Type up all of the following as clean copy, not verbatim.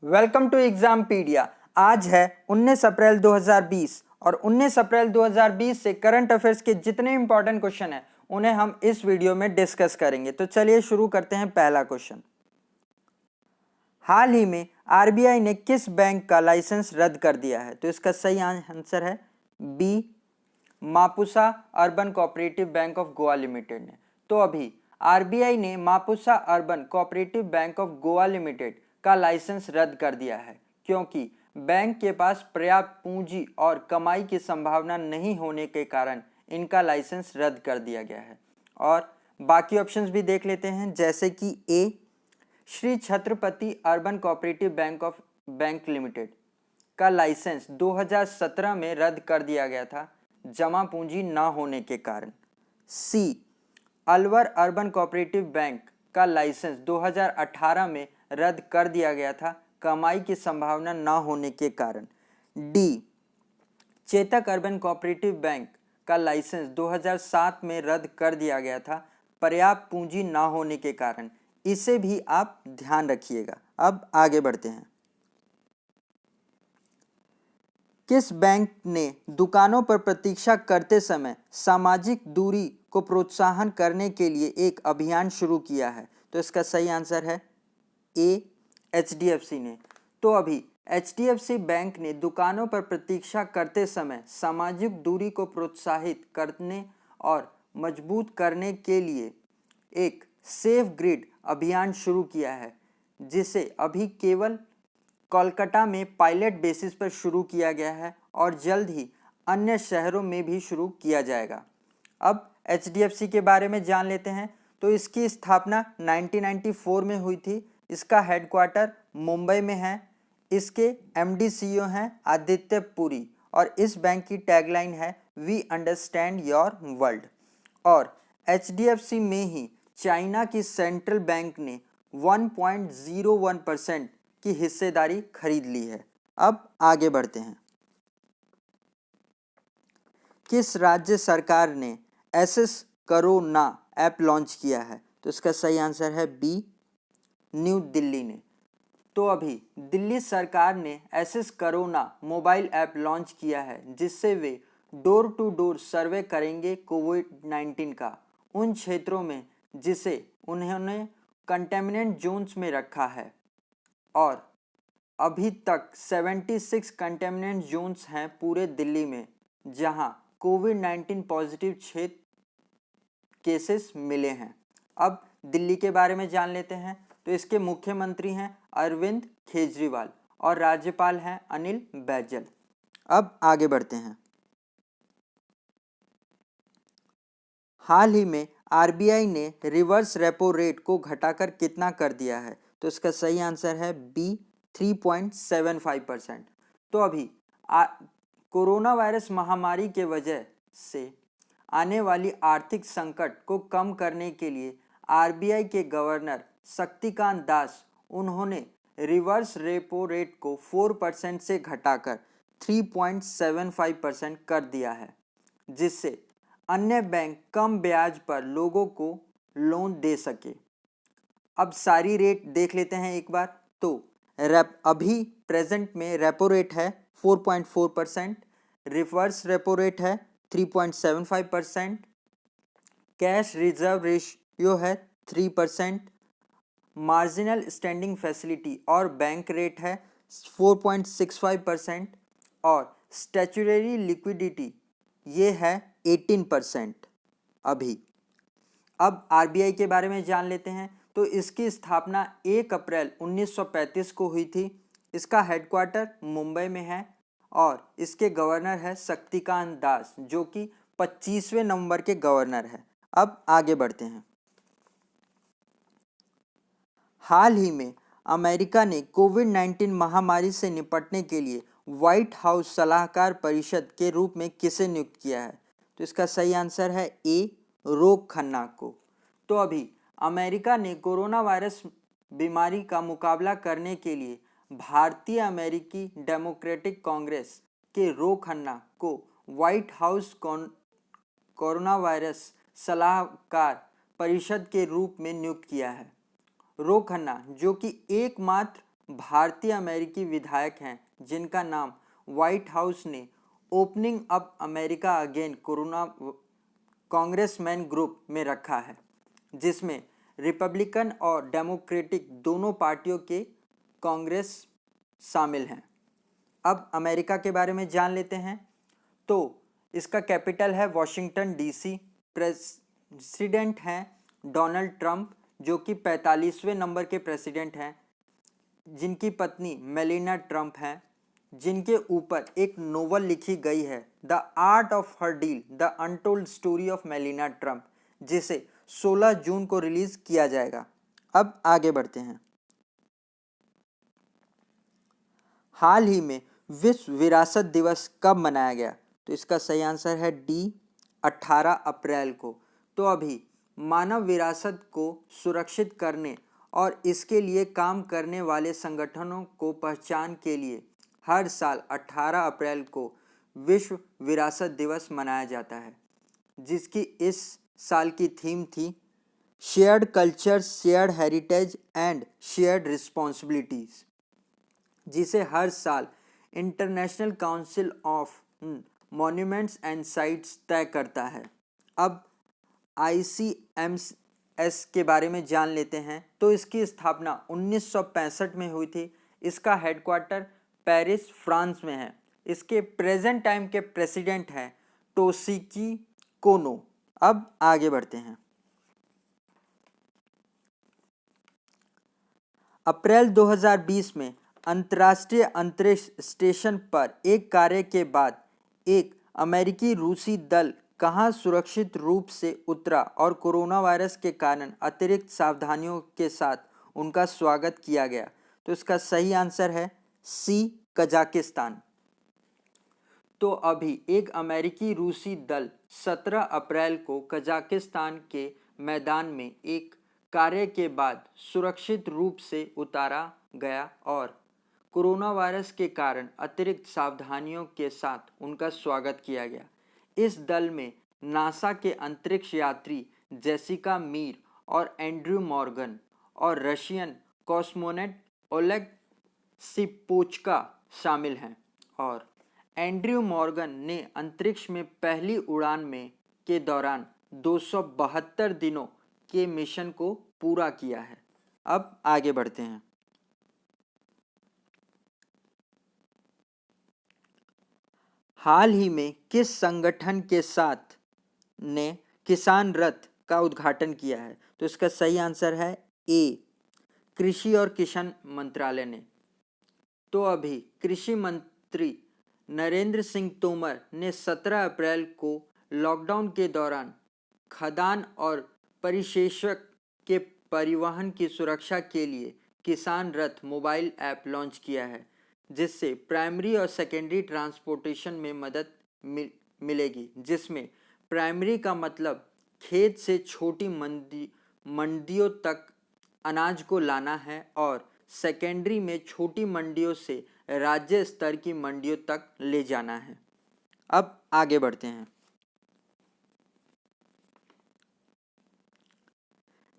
Welcome to एग्जामपीडिया। आज है 19 अप्रैल 2020 और 19 अप्रैल 2020 से करंट अफेयर्स के जितने इंपॉर्टेंट क्वेश्चन हैं उन्हें हम इस वीडियो में डिस्कस करेंगे। तो चलिए शुरू करते हैं। पहला क्वेश्चन, हाल ही में आरबीआई ने किस बैंक का लाइसेंस रद्द कर दिया है? तो इसका सही आंसर है B, Mapusa urban cooperative bank of Goa limited ने। तो अभी आरबीआई ने Mapusa urban cooperative bank of Goa limited का लाइसेंस रद्द कर दिया है क्योंकि बैंक के पास पर्याप्त पूंजी और कमाई की संभावना नहीं होने के कारण इनका लाइसेंस रद्द कर दिया गया है। और बाकी ऑप्शंस भी देख लेते हैं, जैसे कि A, Shri Chhatrapati urban cooperative bank limited का लाइसेंस 2017 में रद्द कर दिया गया था जमा पूंजी न होने के कारण। सी, अलवर अर्बन कोऑपरेटिव बैंक का लाइसेंस 2018 में रद्द कर दिया गया था कमाई की संभावना न होने के कारण। D, Chetak urban cooperative bank का लाइसेंस 2007 में रद्द कर दिया गया था पर्याप्त पूंजी न होने के कारण। इसे भी आप ध्यान रखिएगा। अब आगे बढ़ते हैं। किस बैंक ने दुकानों पर प्रतीक्षा करते समय सामाजिक दूरी को प्रोत्साहन करने के लिए एक अभियान शुरू किया है? तो इसका सही आंसर है ए, एचडीएफसी ने। तो अभी एचडीएफसी बैंक ने दुकानों पर प्रतीक्षा करते समय सामाजिक दूरी को प्रोत्साहित करने और मजबूत करने के लिए एक सेफ ग्रिड अभियान शुरू किया है, जिसे अभी केवल कोलकाता में पायलट बेसिस पर शुरू किया गया है और जल्द ही अन्य शहरों में भी शुरू किया जाएगा। अब एचडीएफसी के बारे में जान लेते हैं। तो इसकी स्थापना 1994 में हुई थी। इसका हेडक्वार्टर मुंबई में है। इसके एमडी सीईओ हैं आदित्य पुरी और इस बैंक की टैगलाइन है वी अंडरस्टैंड योर वर्ल्ड। और एचडीएफसी में ही चाइना की सेंट्रल बैंक ने 1.01% की हिस्सेदारी खरीद ली है। अब आगे बढ़ते हैं। किस राज्य सरकार ने एसएस कोरोना ऐप लॉन्च किया है? तो इसका सही आंसर है बी, न्यू दिल्ली ने। तो अभी दिल्ली सरकार ने SS corona mobile app launch किया है, जिससे वे डोर टू डोर सर्वे करेंगे कोविड-19 का उन क्षेत्रों में जिसे उन्होंने कंटेमिनेंट जोन्स में रखा है। और अभी तक 76 कंटेमिनेंट जोन्स हैं पूरे दिल्ली में जहां कोविड-19 पॉजिटिव क्षेत्र केसेस मिले हैं। अब दिल्ली के बारे में जान लेते हैं। तो इसके मुख्यमंत्री हैं अरविंद केजरीवाल और राज्यपाल हैं अनिल बैजल। अब आगे बढ़ते हैं। हाल ही में आरबीआई ने रिवर्स रेपो रेट को घटाकर कितना कर दिया है? तो इसका सही आंसर है बी, 3.75%। तो अभी कोरोना वायरस महामारी के वजह से आने वाली आर्थिक संकट को कम करने के लिए आरबीआई के गवर्नर शक्तिकांत दास उन्होंने रिवर्स रेपो रेट को 4% से घटाकर 3.75% कर दिया है, जिससे अन्य बैंक कम ब्याज पर लोगों को लोन दे सके। अब सारी रेट देख लेते हैं एक बार। तो अभी प्रेजेंट में रेपो रेट है 4.4%, रिवर्स रेपो रेट है 3.75%, कैश रिजर्व रेशियो है 3%, मार्जिनल स्टैंडिंग फैसिलिटी और बैंक रेट है 4.65% और स्टैट्यूटरी लिक्विडिटी ये है 18% अभी। अब आरबीआई के बारे में जान लेते हैं। तो इसकी स्थापना 1 अप्रैल 1935 को हुई थी। इसका हेडक्वार्टर मुंबई में है और इसके गवर्नर है शक्तिकांत दास, जो कि 25वें नंबर के गवर्नर है। अब आगे बढ़ते हैं। हाल ही में अमेरिका ने कोविड-19 महामारी से निपटने के लिए व्हाइट हाउस सलाहकार परिषद के रूप में किसे नियुक्त किया है? तो इसका सही आंसर है ए, रोक खन्ना को। तो अभी अमेरिका ने कोरोना वायरस बीमारी का मुकाबला करने के लिए भारतीय अमेरिकी डेमोक्रेटिक कांग्रेस के रोक खन्ना को व्हाइट हाउस कोरोना वायरस सलाहकार परिषद के रूप में नियुक्त किया है। रो खन्ना, जो कि एकमात्र भारतीय अमेरिकी विधायक हैं जिनका नाम व्हाइट हाउस ने opening up America again corona congressman group में रखा है, जिसमें रिपब्लिकन और डेमोक्रेटिक दोनों पार्टियों के कांग्रेस शामिल हैं। अब अमेरिका के बारे में जान लेते हैं। तो इसका कैपिटल है वॉशिंगटन डीसी। प्रेसिडेंट हैं डोनाल्ड ट्रंप, जो कि 45वें नंबर के प्रेसिडेंट हैं, जिनकी पत्नी मेलिना ट्रंप हैं, जिनके ऊपर एक नोवेल लिखी गई है, the art of her deal, the untold story of melaena Trump, जिसे 16 जून को रिलीज किया जाएगा। अब आगे बढ़ते हैं। हाल ही में विश्व विरासत दिवस कब मनाया गया? तो इसका सही आंसर है डी, 18 अप्रैल को। तो अभी मानव विरासत को सुरक्षित करने और इसके लिए काम करने वाले संगठनों को पहचान के लिए हर साल 18 अप्रैल को विश्व विरासत दिवस मनाया जाता है, जिसकी इस साल की थीम थी shared culture, shared heritage and shared responsibilities, जिसे हर साल international council of monuments and sites तय करता है। अब ICMS के बारे में जान लेते हैं। तो इसकी स्थापना 1965 में हुई थी। इसका हेडक्वार्टर पेरिस, फ्रांस में है। इसके प्रेजेंट टाइम के प्रेसिडेंट हैं टोशिकी कोनो। अब आगे बढ़ते हैं। अप्रैल 2020 में अंतर्राष्ट्रीय अंतरिक्ष स्टेशन पर एक कार्य के बाद एक अमेरिकी रूसी दल कहाँ सुरक्षित रूप से उतरा और कोरोना वायरस के कारण अतिरिक्त सावधानियों के साथ उनका स्वागत किया गया? तो इसका सही आंसर है सी, कजाकिस्तान। तो अभी एक अमेरिकी रूसी दल 17 अप्रैल को कजाकिस्तान के मैदान में एक कार्य के बाद सुरक्षित रूप से उतारा गया और कोरोना वायरस के कारण अतिरिक्त सावधानियों के साथ उनका स्वागत किया गया। इस दल में नासा के अंतरिक्ष यात्री जेसिका मीर और एंड्रयू मॉर्गन और रशियन कॉस्मोनेट ओलेग सिपोचका शामिल हैं। और एंड्रयू मॉर्गन ने अंतरिक्ष में पहली उड़ान में के दौरान 272 दिनों के मिशन को पूरा किया है। अब आगे बढ़ते हैं। हाल ही में किस संगठन के साथ ने किसान रथ का उद्घाटन किया है? तो इसका सही आंसर है ए, कृषि और किसान मंत्रालय ने। तो अभी कृषि मंत्री नरेंद्र सिंह तोमर ने 17 अप्रैल को लॉकडाउन के दौरान खदान और परिक्षेत्रक के परिवहन की सुरक्षा के लिए किसान रथ मोबाइल ऐप लॉन्च किया है, जिससे प्राइमरी और सेकेंडरी ट्रांसपोर्टेशन में मदद मिलेगी। जिसमें प्राइमरी का मतलब खेत से छोटी मंडियों तक अनाज को लाना है और सेकेंडरी में छोटी मंडियों से राज्य स्तर की मंडियों तक ले जाना है। अब आगे बढ़ते हैं।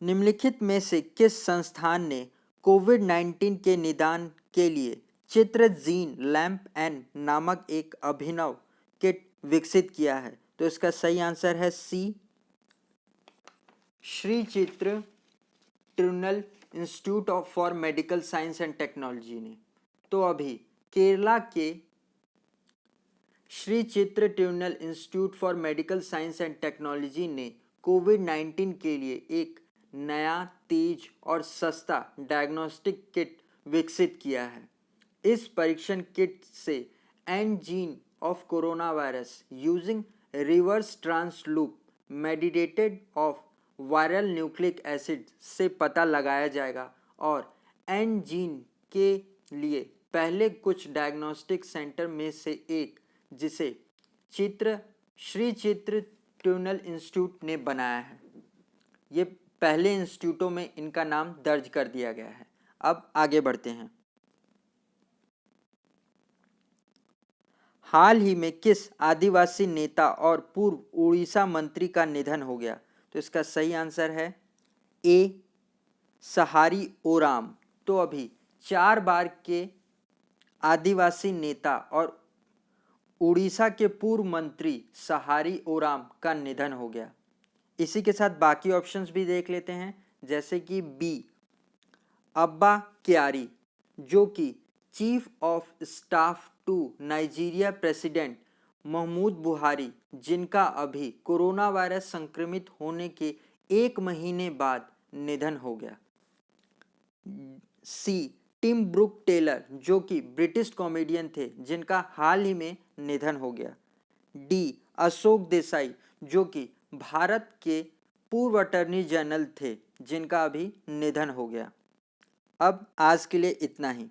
निम्नलिखित में से किस संस्थान ने कोविड-19 के निदान के लिए चित्रजीन लैंप एन नामक एक अभिनव किट विकसित किया है? तो इसका सही आंसर है सी, श्री चित्र tribunal institute for medical science and technology ने। तो अभी केरला के श्री चित्र tribunal institute for medical science and technology ने कोविड-19 के लिए एक नया, तेज और सस्ता डायग्नोस्टिक किट विकसित किया है। इस परीक्षण किट से N gene of corona virus using reverse ट्रांसलूप mediated of viral nucleic acid से पता लगाया जाएगा और एन जीन के लिए पहले कुछ डायग्नोस्टिक सेंटर में से एक, जिसे श्री चित्र ट्रिब्यूनल इंस्टीट्यूट ने बनाया है। ये पहले इंस्टीट्यूटों में इनका नाम दर्ज कर दिया गया है। अब आगे बढ़ते हैं। हाल ही में किस आदिवासी नेता और पूर्व उड़ीसा मंत्री का निधन हो गया? तो इसका सही आंसर है ए, सहारी ओराम। तो अभी 4 बार के आदिवासी नेता और उड़ीसा के पूर्व मंत्री सहारी ओराम का निधन हो गया। इसी के साथ बाकी ऑप्शंस भी देख लेते हैं, जैसे कि बी अब्बा क्यारी, जो कि chief of staff to Nigeria president Mahmud Buhari, जिनका अभी कोरोना वायरस संक्रमित होने के 1 महीने बाद निधन हो गया। सी टिम ब्रूक टेलर, जो कि ब्रिटिश कॉमेडियन थे, जिनका हाल ही में निधन हो गया। डी अशोक देसाई, जो कि भारत के पूर्व अटॉर्नी जनरल थे, जिनका अभी निधन हो गया। अब आज के लिए इतना ही।